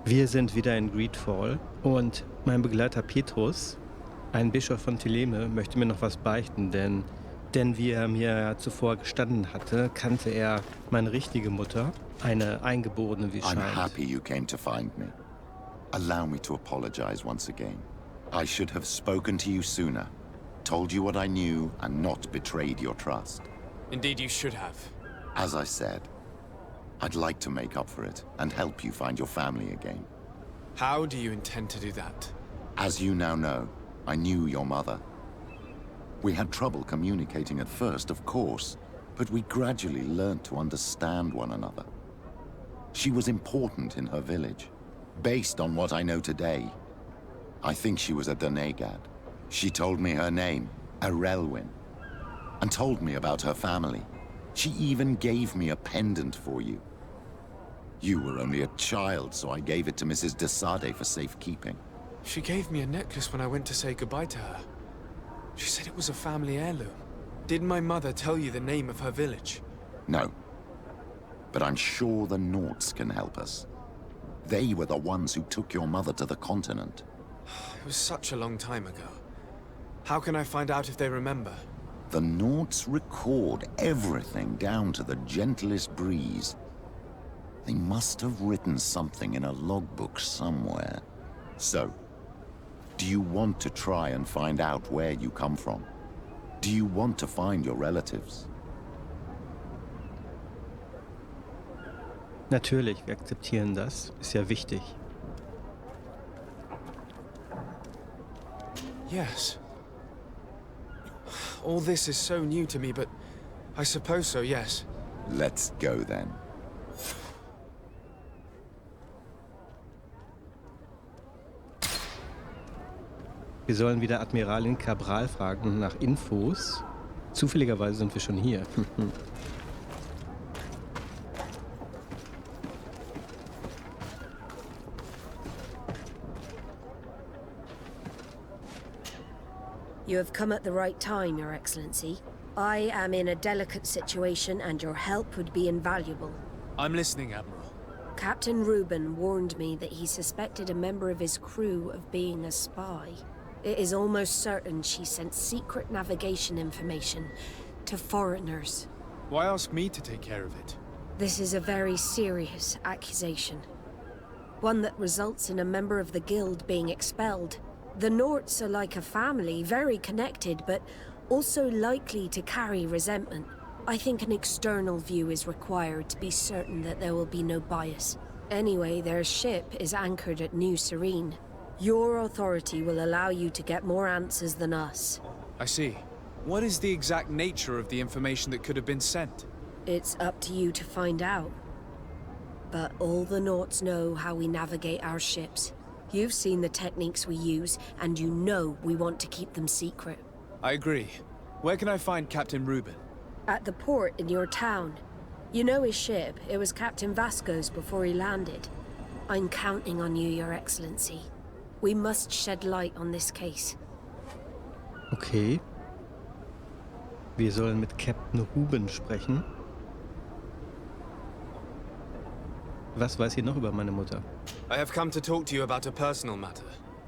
Wir sind wieder in GreedFall und mein Begleiter Petrus, ein Bischof von Theleme, möchte mir noch was beichten, denn wie er mir ja zuvor gestanden hatte, kannte er meine richtige Mutter, eine Eingeborene, wie es I'm scheint. happy you came to find me. Allow me to apologize once again. I should have spoken to you sooner, told you what I knew, and not betrayed your trust. Indeed you should have. As I said, I'd like to make up for it and help you find your family again. How do you intend to do that? As you now know, I knew your mother. We had trouble communicating at first, of course, but we gradually learned to understand one another. She was important in her village. Based on what I know today, I think she was a Donegad. She told me her name, Arelwin, and told me about her family. She even gave me a pendant for you. You were only a child, so I gave it to Mrs. de Sade for safekeeping. She gave me a necklace when I went to say goodbye to her. She said it was a family heirloom. Did my mother tell you the name of her village? No. But I'm sure the Norts can help us. They were the ones who took your mother to the continent. It was such a long time ago. How can I find out if they remember? The Norts record everything down to the gentlest breeze. They must have written something in a logbook somewhere. So, do you want to try and find out where you come from? Do you want to find your relatives? Natürlich, wir akzeptieren das, ist ja wichtig. Yes. All this is so new to me, but I suppose so, yes. Let's go then. Wir sollen wieder Admiralin Cabral fragen nach Infos. Zufälligerweise sind wir schon hier. You have come at the right time, Your Excellency. I am in a delicate situation and your help would be invaluable. I'm listening, Admiral. Captain Reuben warned me that he suspected a member of his crew of being a spy. It is almost certain she sent secret navigation information to foreigners. Why ask me to take care of it? This is a very serious accusation. One that results in a member of the guild being expelled. The Norts are like a family, very connected, but also likely to carry resentment. I think an external view is required to be certain that there will be no bias. Anyway, their ship is anchored at New Serene. Your authority will allow you to get more answers than us. I see. What is the exact nature of the information that could have been sent? It's up to you to find out. But all the Norts know how we navigate our ships. You've seen the techniques we use, and you know we want to keep them secret. I agree. Where can I find Captain Reuben? At the port in your town. You know his ship. It was Captain Vasco's before he landed. I'm counting on you, Your Excellency. We must shed light on this case. Okay. Wir sollen mit Captain Reuben sprechen. Was weiß ihr noch über meine Mutter? I have come to talk to you about a personal matter.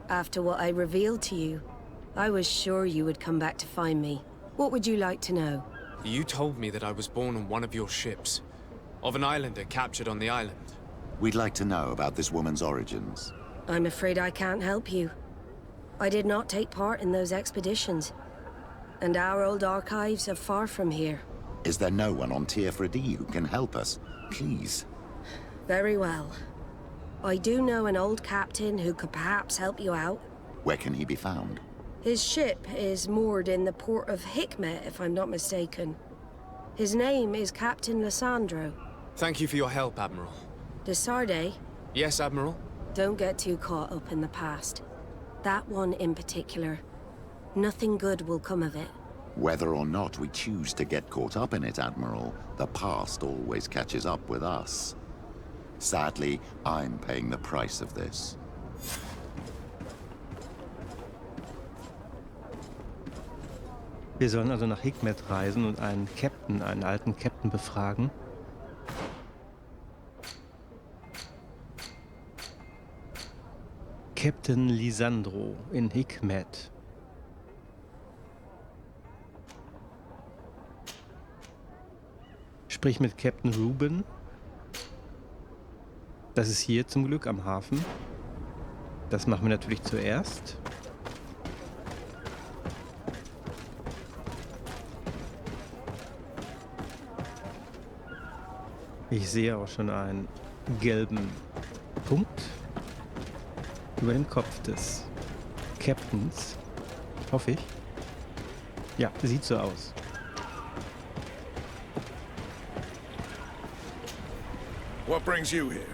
After what I revealed to you, I was sure you would come back to find me. What would you like to know? You told me that I was born on one of your ships, of an islander captured on the island. We'd like to know about this woman's origins. I'm afraid I can't help you. I did not take part in those expeditions, and our old archives are far from here. Is there no one on Teer Fradee who can help us? Please. Very well. I do know an old captain who could perhaps help you out. Where can he be found? His ship is moored in the port of Hikmet, if I'm not mistaken. His name is Captain Lissandro. Thank you for your help, Admiral. De Sade? Yes, Admiral? Don't get too caught up in the past. That one in particular. Nothing good will come of it. Whether or not we choose to get caught up in it, Admiral, the past always catches up with us. Sadly, I'm paying the price of this. Wir sollen also nach Hikmet reisen und einen alten Captain befragen. Captain Lisandro in Hikmet. Sprich mit Captain Ruben. Das ist hier zum Glück am Hafen. Das machen wir natürlich zuerst. Ich sehe auch schon einen gelben Punkt über dem Kopf des Captains. Hoffe ich. Ja, sieht so aus. What brings you here?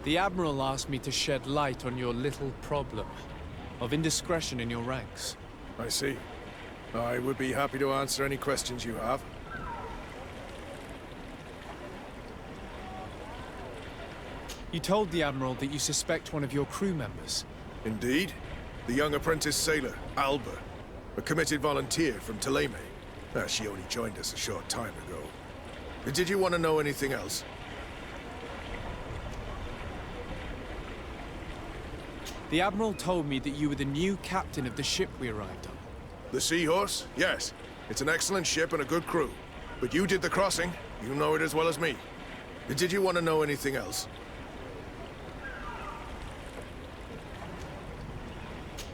The Admiral asked me to shed light on your little problem of indiscretion in your ranks. I see. I would be happy to answer any questions you have. You told the Admiral that you suspect one of your crew members. Indeed. The young apprentice sailor, Alba. A committed volunteer from Teleme. She only joined us a short time ago. Did you want to know anything else? The Admiral told me that you were the new captain of the ship we arrived on. The Seahorse? Yes. It's an excellent ship and a good crew. But you did the crossing. You know it as well as me. Did you want to know anything else?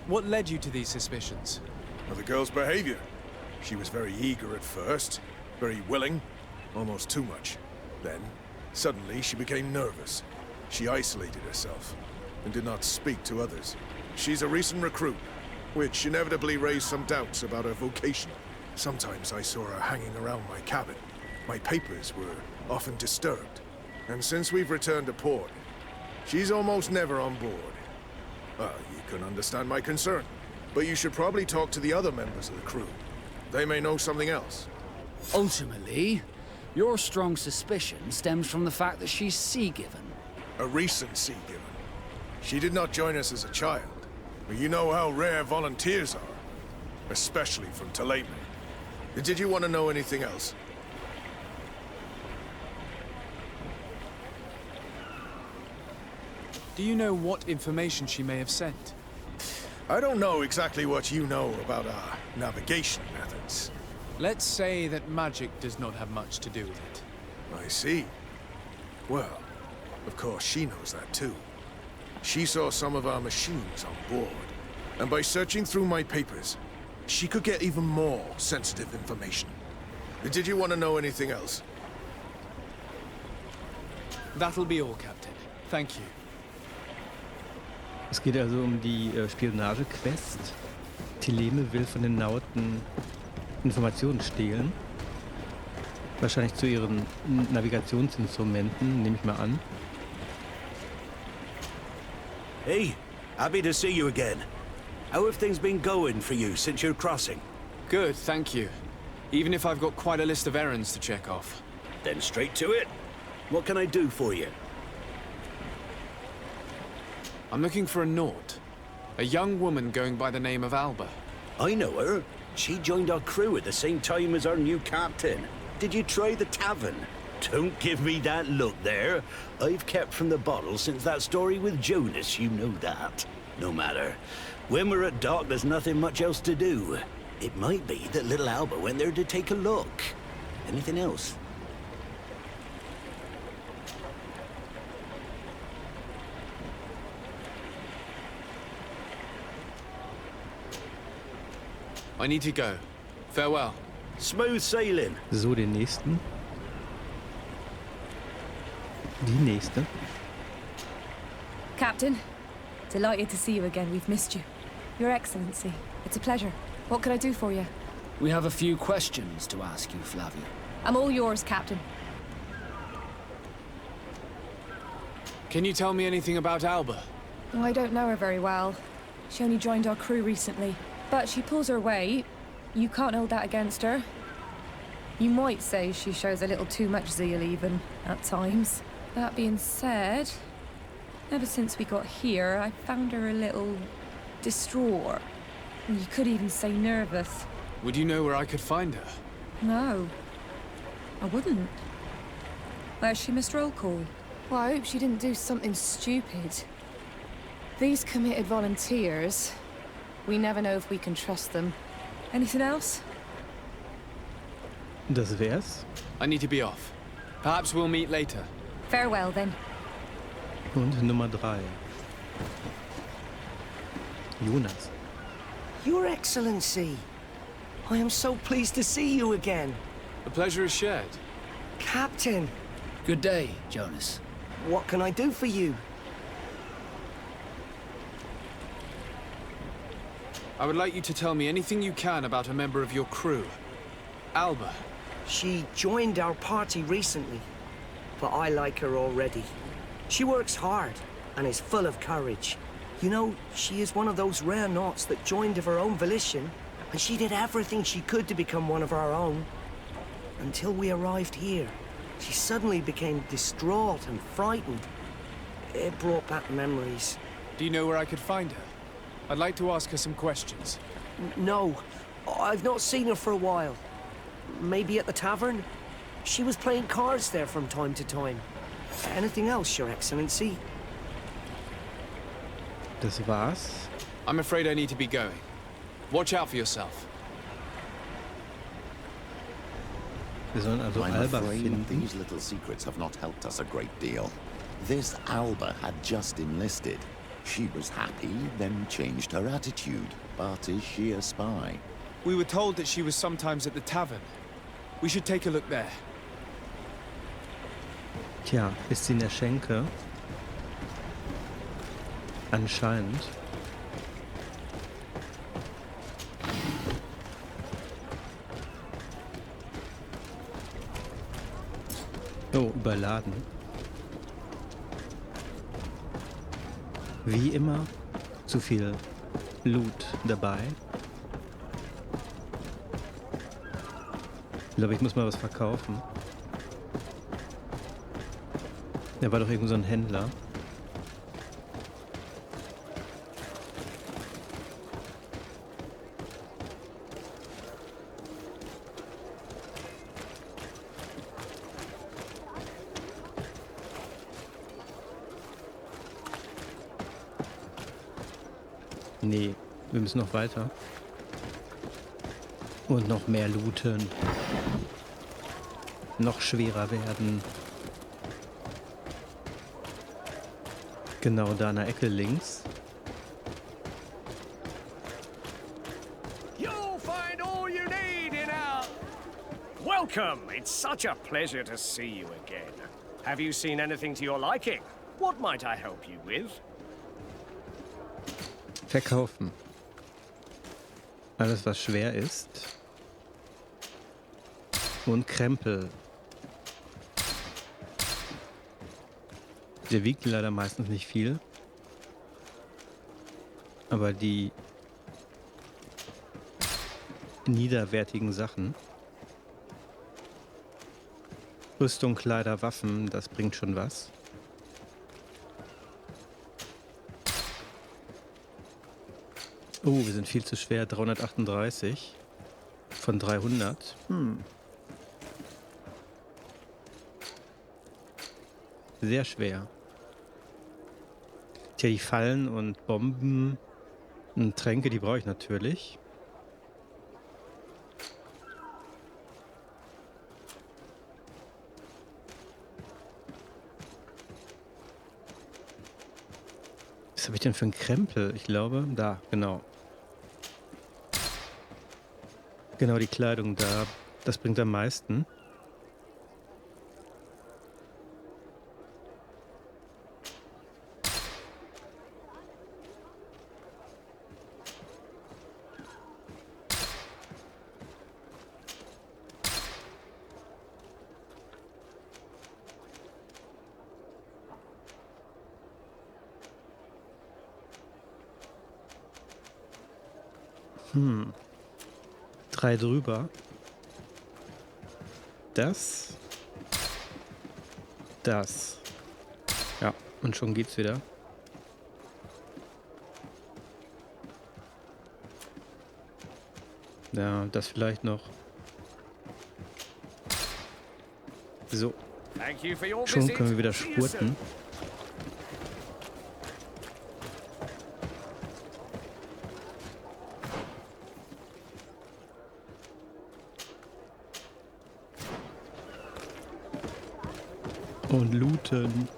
What led you to these suspicions? Well, the girl's behavior. She was very eager at first, very willing, almost too much. Then, suddenly, she became nervous. She isolated herself and did not speak to others. She's a recent recruit, which inevitably raised some doubts about her vocation. Sometimes I saw her hanging around my cabin. My papers were often disturbed. And since we've returned to port, she's almost never on board. You can understand my concern, but you should probably talk to the other members of the crew. They may know something else. Ultimately, your strong suspicion stems from the fact that she's sea-given. A recent sea-given. She did not join us as a child, but you know how rare volunteers are, especially from Teleme. Did you want to know anything else? Do you know what information she may have sent? I don't know exactly what you know about our navigation methods. Let's say that magic does not have much to do with it. I see. Well, of course she knows that too. She saw some of our machines on board, and by searching through my papers, she could get even more sensitive information. Did you want to know anything else? That'll be all, Captain. Thank you. Es geht also um die Spionage-Quest. Teleme will von den Nauten Informationen stehlen. Wahrscheinlich zu ihren Navigationsinstrumenten, nehme ich mal an. Hey, happy to see you again. How have things been going for you since your crossing? Good, thank you. Even if I've got quite a list of errands to check off. Then straight to it. What can I do for you? I'm looking for a Naut. A young woman going by the name of Alba. I know her. She joined our crew at the same time as our new captain. Did you try the tavern? Don't give me that look there. I've kept from the bottle since that story with Jonas, you know that. No matter. When we're at dock, there's nothing much else to do. It might be that little Alba went there to take a look. Anything else? I need to go. Farewell. Smooth sailing. So, den nächsten. Die nächste. Captain, delighted to see you again. We've missed you. Your Excellency, it's a pleasure. What can I do for you? We have a few questions to ask you, Flavia. I'm all yours, Captain. Can you tell me anything about Alba? Oh, I don't know her very well. She only joined our crew recently. But she pulls her weight. You can't hold that against her. You might say she shows a little too much zeal even, at times. That being said, ever since we got here, I found her a little distraught. You could even say nervous. Would you know where I could find her? No, I wouldn't. Where's she missed roll call? Well, I hope she didn't do something stupid. These committed volunteers, we never know if we can trust them. Anything else? Das wär's. I need to be off. Perhaps we'll meet later. Farewell, then. Und Nummer 3. Jonas. Your Excellency, I am so pleased to see you again. The pleasure is shared. Captain, Good day, Jonas. what can I do for you? I would like you to tell me anything you can about a member of your crew. Alba. She joined our party recently, but I like her already. She works hard and is full of courage. You know, she is one of those rare naughts that joined of her own volition, and she did everything she could to become one of our own. Until we arrived here, she suddenly became distraught and frightened. It brought back memories. Do you know where I could find her? I'd like to ask her some questions. No, I've not seen her for a while. Maybe at the tavern? She was playing cards there from time to time. Anything else, Your Excellency? Das war's. I'm afraid I need to be going. Watch out for yourself. Wir sollen also I'm Alba afraid finden. these little secrets have not helped us a great deal. This Alba had just enlisted. She was happy, then changed her attitude. But is she a spy? We were told that she was sometimes at the tavern. We should take a look there. Tja, ist sie in der Schenke? Anscheinend. Oh, überladen. Wie immer, zu viel Loot dabei. Ich glaube, ich muss mal was verkaufen. Da war doch irgend so ein Händler. Nee, wir müssen noch weiter. Und noch mehr looten. Noch schwerer werden. Genau da an der Ecke links. You'll find all you need in our... Welcome! It's such a pleasure to see you again. Have you seen anything to your liking? What might I help you with? Verkaufen. Alles, was schwer ist. Und Krempel. Der wiegt leider meistens nicht viel. Aber die niederwertigen Sachen. Rüstung, Kleider, Waffen, das bringt schon was. Oh, wir sind viel zu schwer. 338 von 300. Sehr schwer. Tja, die Fallen und Bomben und Tränke, die brauche ich natürlich. Was habe ich denn für einen Krempel? Ich glaube, da, genau. Genau, die Kleidung da. Das bringt am meisten. Drei drüber. Das. Ja, und schon geht's wieder. Ja, das vielleicht noch. So. Schon können wir wieder spurten. Und looten.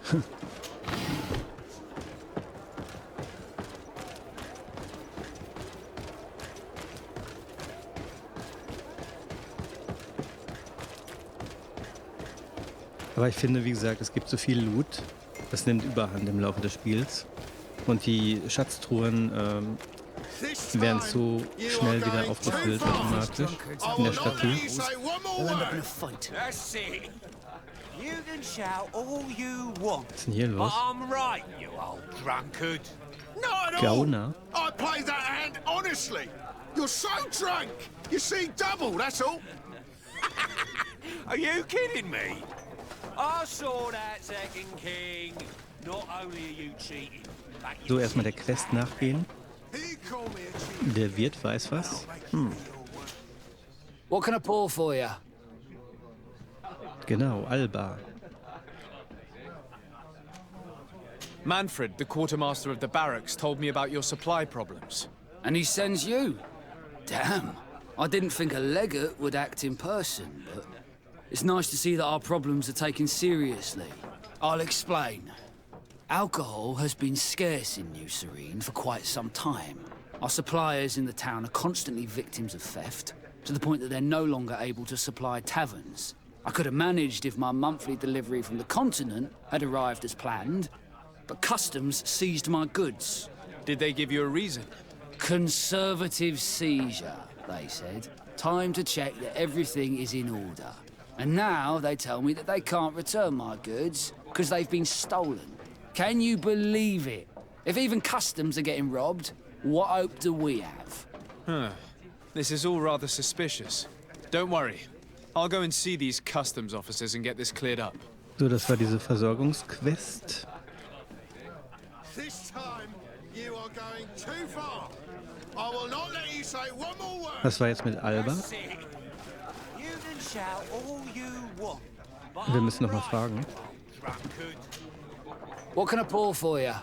Aber ich finde, wie gesagt, es gibt so viel Loot, das nimmt Überhand im Laufe des Spiels. Und die Schatztruhen werden so schnell wieder aufgefüllt automatisch in der Stadt. Was ist denn hier los? Gauner? I played that hand honestly. You're so drunk. You see double, that's all. Are you kidding me? I saw that second king. Not only are you cheating, but So, erstmal der Quest nachgehen. Der Wirt weiß was. What can I pour for you? Genau, Alba. Manfred, the quartermaster of the barracks, told me about your supply problems. And he sends you? Damn. I didn't think a legate would act in person, but it's nice to see that our problems are taken seriously. I'll explain. Alcohol has been scarce in New Serene for quite some time. Our suppliers in the town are constantly victims of theft, to the point that they're no longer able to supply taverns. I could have managed if my monthly delivery from the Kontinent had arrived as planned, but customs seized my goods. Did they give you a reason? Conservative seizure, they said. Time to check that everything is in order. And now they tell me that they can't return my goods because they've been stolen. Can you believe it? If even customs are getting robbed, what hope do we have? This is all rather suspicious. Don't worry. I'll go and see these customs officers and get this cleared up. So, das war diese Versorgungsquest. This time you are going too far. I will not let you say one more word. Was war jetzt mit Alba? Wir müssen noch mal fragen. What can I pour for you?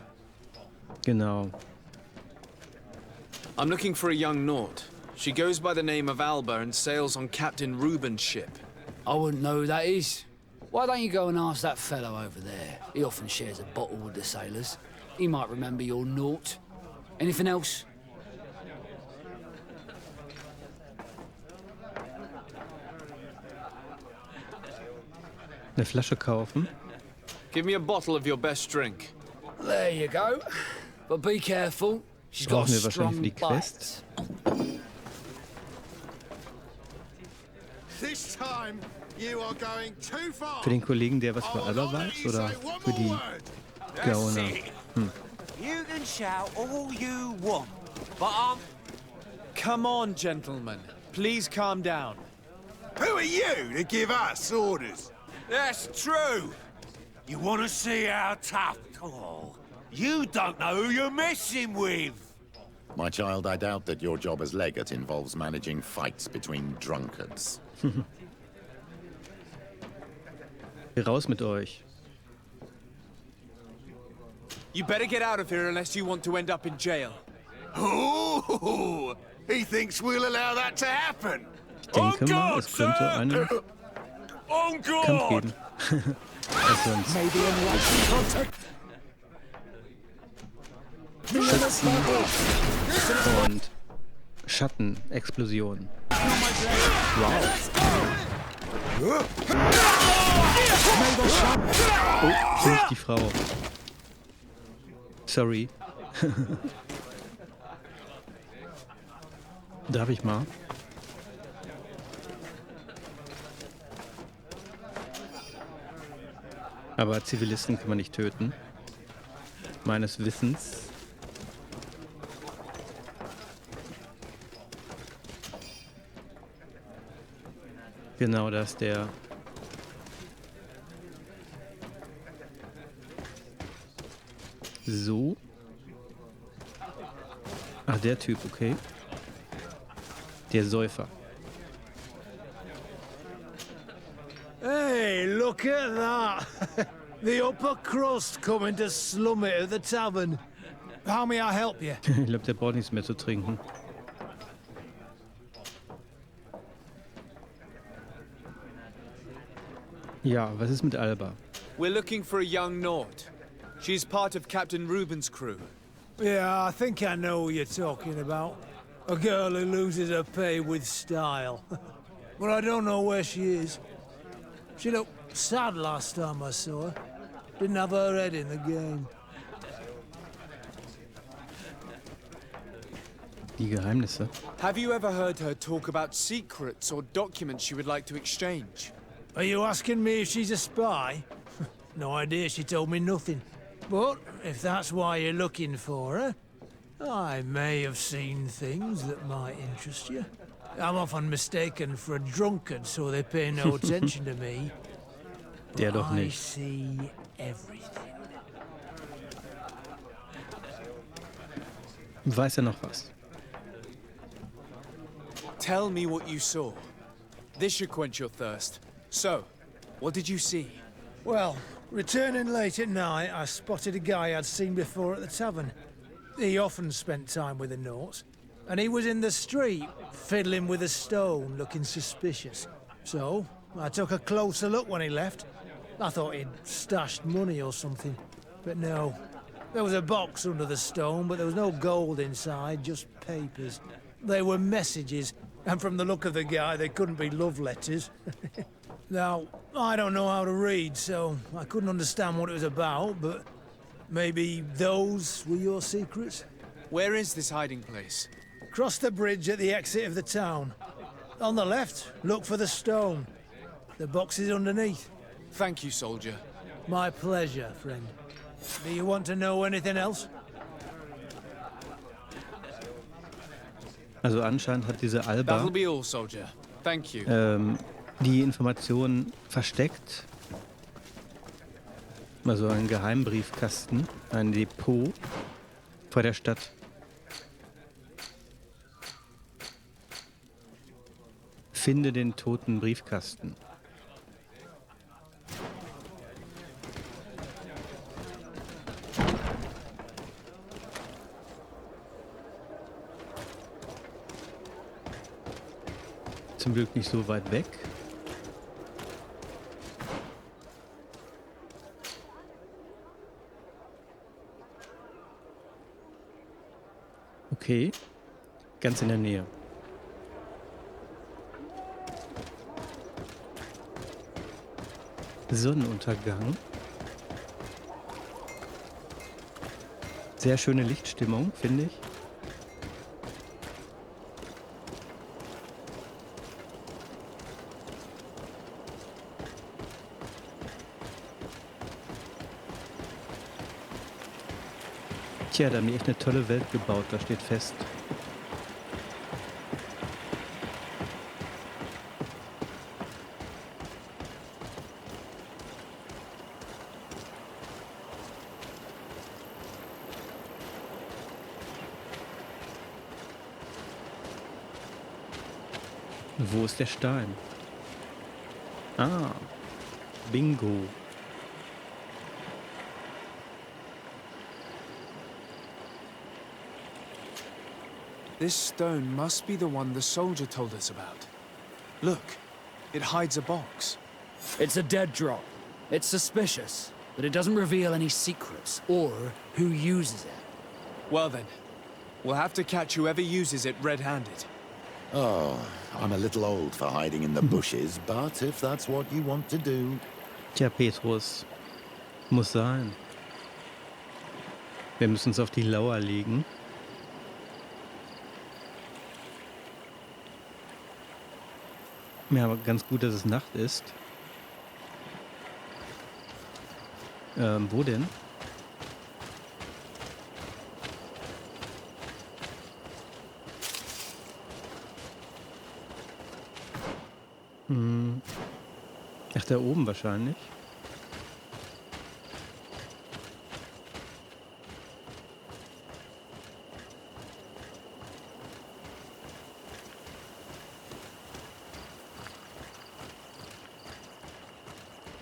Genau. I'm looking for a young Naut. She goes by the name of Alba and sails on Captain Reuben's ship. I wouldn't know who that is. Why don't you go and ask that fellow over there? He often shares a bottle with the sailors. He might remember your Naut. Anything else? Eine Flasche kaufen. Give me a bottle of your best drink. There you go. But be careful. She's got Brauchen a wir wahrscheinlich für die strong Quest. bite. This time you are going too far. Für den Kollegen, der was für Alba weiß, oder für die Gauner? You can shout all you want, but Come on, gentlemen. Please calm down. Who are you to give us orders? That's true. You want to see how tough? Oh, you don't know who you're messing with. My child, I doubt that your job as legate involves managing fights between drunkards. Raus mit euch. You better get out of here unless you want to end up in jail. Ooh, he thinks we'll allow that to happen. Ich denke mal, es könnte einen Kampf geben. Also Schätzen und Schattenexplosionen. Wow. Oh, nicht die Frau. Sorry. Darf ich mal? Aber Zivilisten kann man nicht töten. Meines Wissens. Genau, da ist der. So. Ach, der Typ, okay. Der Säufer. Hey, look at that! The upper crust coming to slum it at the tavern. How may I help you? Ich glaube, der braucht nichts mehr zu trinken. Ja, was ist mit Alba? We're looking for a young Naut. She's part of Captain Reuben's crew. Yeah, I think I know who you're talking about. A girl who loses her pay with style. But I don't know where she is. She looked sad last time I saw her. Didn't have her head in the game. Die Geheimnisse. Have you ever heard her talk about secrets or documents she would like to exchange? Are you asking me if she's a spy? No idea, she told me nothing. But if that's why you're looking for her, I may have seen things that might interest you. I'm often mistaken for a drunkard, so they pay no attention to me. Der doch I nicht. see everything. Weiß er noch was? Tell me what you saw. This should quench your thirst. So, what did you see? Well, returning late at night, I spotted a guy I'd seen before at the tavern. He often spent time with the Nauts, and he was in the street, fiddling with a stone, looking suspicious. So, I took a closer look when he left. I thought he'd stashed money or something, but no. There was a box under the stone, but there was no gold inside, just papers. They were messages, and from the look of the guy, they couldn't be love letters. Now, I don't know how to read, so I couldn't understand what it was about, but maybe those were your secrets? Where is this hiding place? Cross the bridge at the exit of the town. On the left, look for the stone. The box is underneath. Thank you, soldier. My pleasure, friend. Do you want to know anything else? Also anscheinend hat diese Alba That'll be all, soldier. Thank you. die Informationen versteckt. Also ein Geheimbriefkasten, ein Depot vor der Stadt. Finde den toten Briefkasten. Zum Glück nicht so weit weg. Okay, ganz in der Nähe. Sonnenuntergang. Sehr schöne Lichtstimmung, finde ich. Tja, da haben die echt eine tolle Welt gebaut, das steht fest. Wo ist der Stein? Ah, Bingo. This stone must be the one the soldier told us about. Look, it hides a box. It's a dead drop. It's suspicious, but it doesn't reveal any secrets or who uses it. Well then, we'll have to catch whoever uses it red-handed. Oh, I'm a little old for hiding in the bushes, but if that's what you want to do... Tja, Petrus, muss sein. Wir müssen uns auf die Lauer legen. Ja, aber ganz gut, dass es Nacht ist. Wo denn? Ach, da oben wahrscheinlich.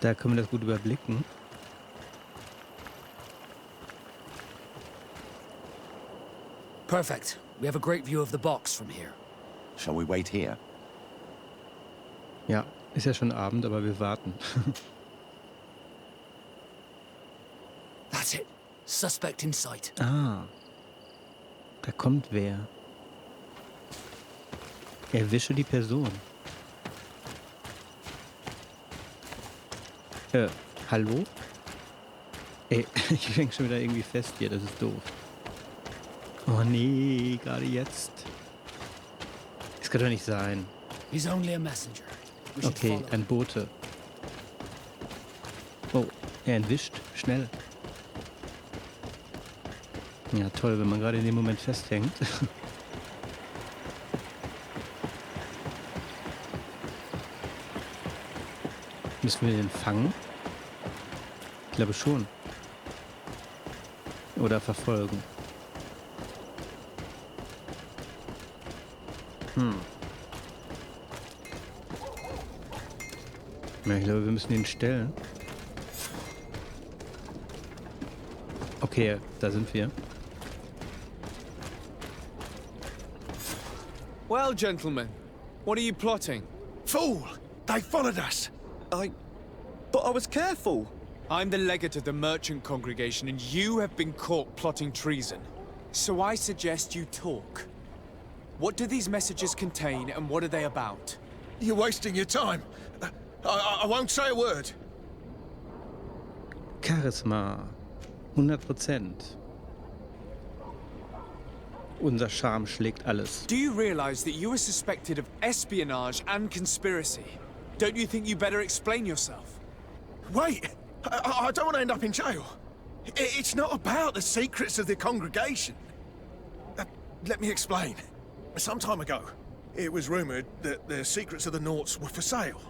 Da können wir das gut überblicken. Perfect. We have a great view of the box from here. Shall we wait here? Ja, ist ja schon Abend, aber wir warten. That's it. Suspect in sight. Ah, da kommt wer. Erwische die Person. Hallo? Ey, ich häng schon wieder irgendwie fest hier, das ist doof. Oh nee, gerade jetzt. Das kann doch nicht sein. He's only a messenger. We should Okay, follow. ein Bote. Oh, er entwischt. Schnell. Ja, toll, wenn man gerade in dem Moment festhängt. Müssen wir den fangen? Ich glaube schon. Oder verfolgen. Ja, ich glaube, wir müssen ihn stellen. Okay, da sind wir. Well, gentlemen, what are you plotting? Fool! They followed us! But I was careful. I'm the legate of the merchant congregation, and you have been caught plotting treason. So I suggest you talk. What do these messages contain, and what are they about? You're wasting your time. I won't say a word. Charisma. 100%. Unser Charme schlägt alles. Do you realize that you are suspected of espionage and conspiracy? Don't you think you better explain yourself? Wait! I don't want to end up in jail. It's not about the secrets of the congregation. Let me explain. Some time ago, it was rumored that the secrets of the Naughts were for sale.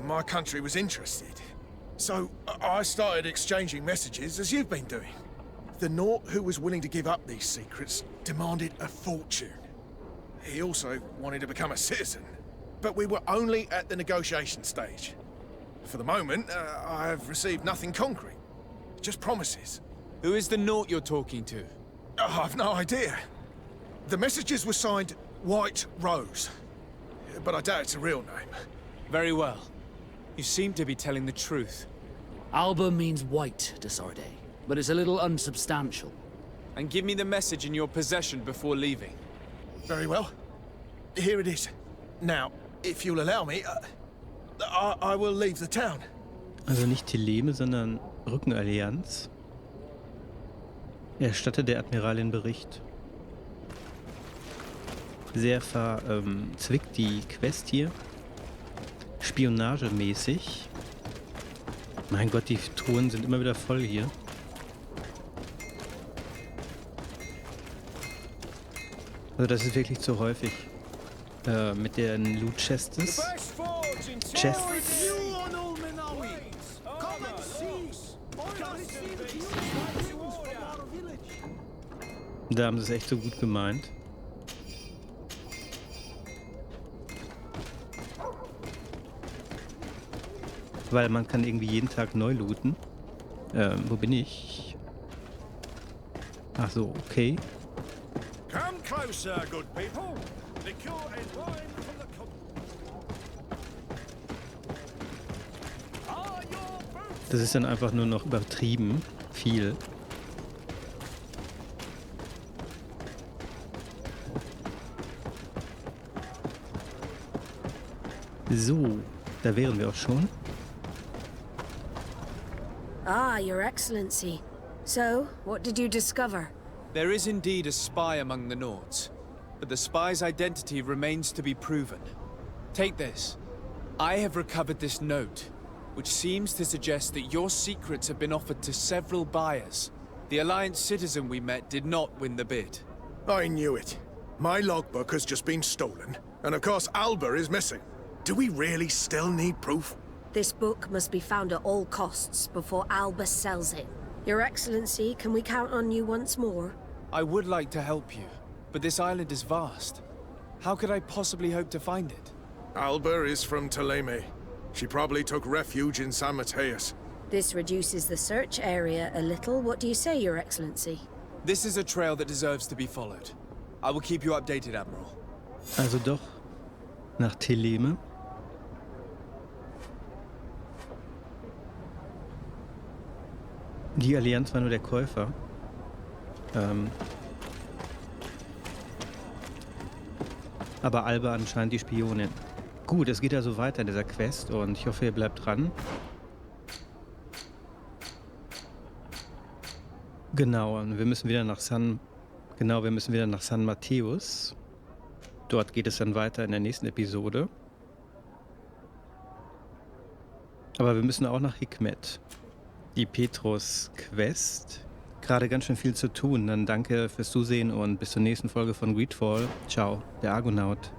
My country was interested. So I started exchanging messages as you've been doing. The Naught who was willing to give up these secrets demanded a fortune. He also wanted to become a citizen. But we were only at the negotiation stage. For the moment, I have received nothing concrete. Just promises. Who is the Naught you're talking to? I've no idea. The messages were signed White Rose. But I doubt it's a real name. Very well. You seem to be telling the truth. Alba means white to Sardé, but it's a little unsubstantial. And give me the message in your possession before leaving. Very well. Here it is. Now, if you'll allow me, I will leave the town. Also nicht Teleme, sondern Rückenallianz. Erstatte der Admiralin Bericht. Sehr verzwickt die Quest hier. Spionagemäßig. Mein Gott, die Truhen sind immer wieder voll hier. Also das ist wirklich zu häufig. Mit den Loot-Chests. Da haben sie es echt so gut gemeint. Weil man kann irgendwie jeden Tag neu looten. Wo bin ich? Ach so, okay. Come closer, good people. Liqueur and wine from the Das ist dann einfach nur noch übertrieben viel. So, da wären wir auch schon. Ah, Your Excellency. So, what did you discover? There is indeed a spy among the Naughts, but the spy's identity remains to be proven. Take this. I have recovered this note, which seems to suggest that your secrets have been offered to several buyers. The Alliance citizen we met did not win the bid. I knew it. My logbook has just been stolen, and of course Alba is missing. Do we really still need proof? This book must be found at all costs before Alba sells it. Your Excellency, can we count on you once more? I would like to help you, but this island is vast. How could I possibly hope to find it? Alba is from Teleme. She probably took refuge in San Mateus. This reduces the search area a little. What do you say, Your Excellency? This is a trail that deserves to be followed. I will keep you updated, Admiral. Also doch nach Teleme. Die Allianz war nur der Käufer. Aber Alba anscheinend die Spionin. Gut, es geht also weiter in dieser Quest und ich hoffe, ihr bleibt dran. Genau, und wir müssen wieder nach San Matthäus. Dort geht es dann weiter in der nächsten Episode. Aber wir müssen auch nach Hikmet. Die Petrus-Quest. Gerade ganz schön viel zu tun. Dann danke fürs Zusehen und bis zur nächsten Folge von GreedFall. Ciao, der Argonaut.